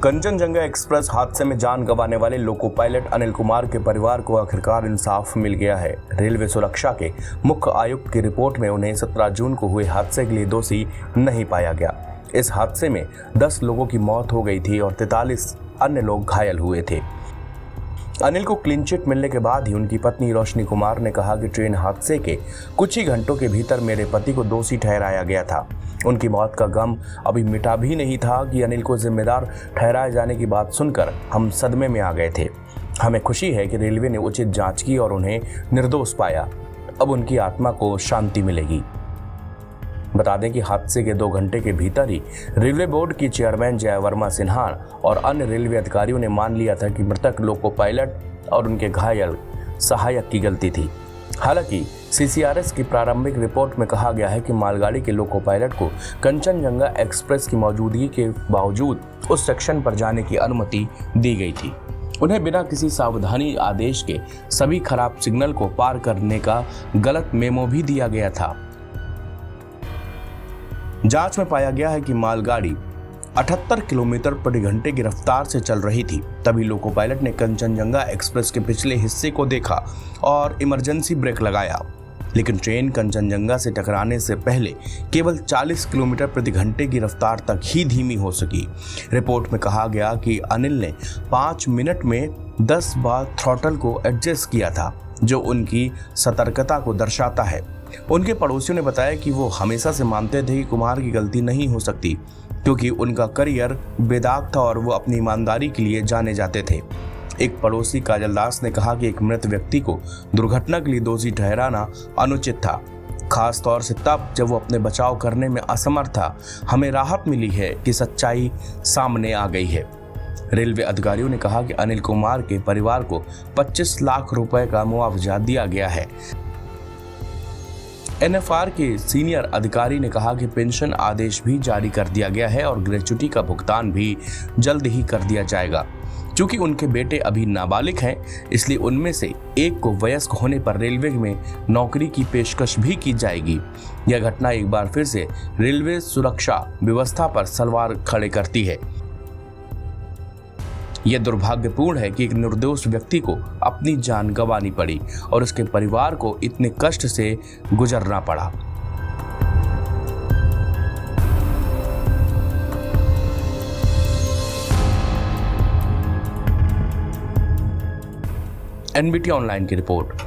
Kanchenjunga express हादसे में जान गंवाने वाले लोको पायलट अनिल कुमार के परिवार को आखिरकार इंसाफ मिल गया है। रेलवे सुरक्षा के मुख्य आयुक्त की रिपोर्ट में उन्हें 17 जून को हुए हादसे के लिए दोषी नहीं पाया गया। इस हादसे में 10 लोगों की मौत हो गई थी और 43 अन्य लोग घायल हुए थे। अनिल को क्लीन चिट मिलने के बाद ही उनकी पत्नी रोशनी कुमार ने कहा कि ट्रेन हादसे के कुछ ही घंटों के भीतर मेरे पति को दोषी ठहराया गया था। उनकी मौत का गम अभी मिटा भी नहीं था कि अनिल को जिम्मेदार ठहराए जाने की बात सुनकर हम सदमे में आ गए थे। हमें खुशी है कि रेलवे ने उचित जांच की और उन्हें निर्दोष पाया। अब उनकी आत्मा को शांति मिलेगी। बता दें कि हादसे के 2 घंटे के भीतर ही रेलवे बोर्ड की चेयरमैन जया वर्मा सिन्हा और अन्य रेलवे अधिकारियों ने मान लिया था कि मृतक लोको पायलट और उनके घायल सहायक की गलती थी। हालांकि सीसीआरएस की प्रारंभिक रिपोर्ट में कहा गया है कि मालगाड़ी के लोको पायलट को कंचनजंगा एक्सप्रेस की मौजूदगी के बावजूद उस सेक्शन पर जाने की अनुमति दी गई थी। उन्हें बिना किसी सावधानी आदेश के सभी खराब सिग्नल को पार करने का गलत मेमो भी दिया गया था। जांच में पाया गया है कि मालगाड़ी 78 किलोमीटर प्रति घंटे की रफ्तार से चल रही थी। तभी लोको पायलट ने कंचनजंगा एक्सप्रेस के पिछले हिस्से को देखा और इमरजेंसी ब्रेक लगाया, लेकिन ट्रेन कंचनजंगा से टकराने से पहले केवल 40 किलोमीटर प्रति घंटे की रफ्तार तक ही धीमी हो सकी। रिपोर्ट में कहा गया कि अनिल ने 5 मिनट में 10 बार थ्रॉटल को एडजस्ट किया था, जो उनकी सतर्कता को दर्शाता है। उनके पड़ोसियों ने बताया कि वो हमेशा से मानते थे कि कुमार की गलती नहीं हो सकती, क्योंकि उनका करियर बेदाग था और वो अपनी ईमानदारी के लिए जाने जाते थे। एक पड़ोसी काजल दास ने कहा कि एक मृत व्यक्ति को दुर्घटना के लिए दोषी ठहराना अनुचित था, खास तौर से तब जब वो अपने बचाव करने में असमर्थ था। हमें राहत मिली है कि सच्चाई सामने आ गई है। रेलवे अधिकारियों ने कहा कि अनिल कुमार के परिवार को 25 लाख रुपए का मुआवजा दिया गया है। एनएफआर के सीनियर अधिकारी ने कहा कि पेंशन आदेश भी जारी कर दिया गया है और ग्रेच्युटी का भुगतान भी जल्द ही कर दिया जाएगा। चूंकि उनके बेटे अभी नाबालिग हैं, इसलिए उनमें से एक को वयस्क होने पर रेलवे में नौकरी की पेशकश भी की जाएगी। यह घटना एक बार फिर से रेलवे सुरक्षा व्यवस्था पर सवाल खड़े करती है। यह दुर्भाग्यपूर्ण है कि एक निर्दोष व्यक्ति को अपनी जान गंवानी पड़ी और उसके परिवार को इतने कष्ट से गुजरना पड़ा। एनबीटी ऑनलाइन की रिपोर्ट।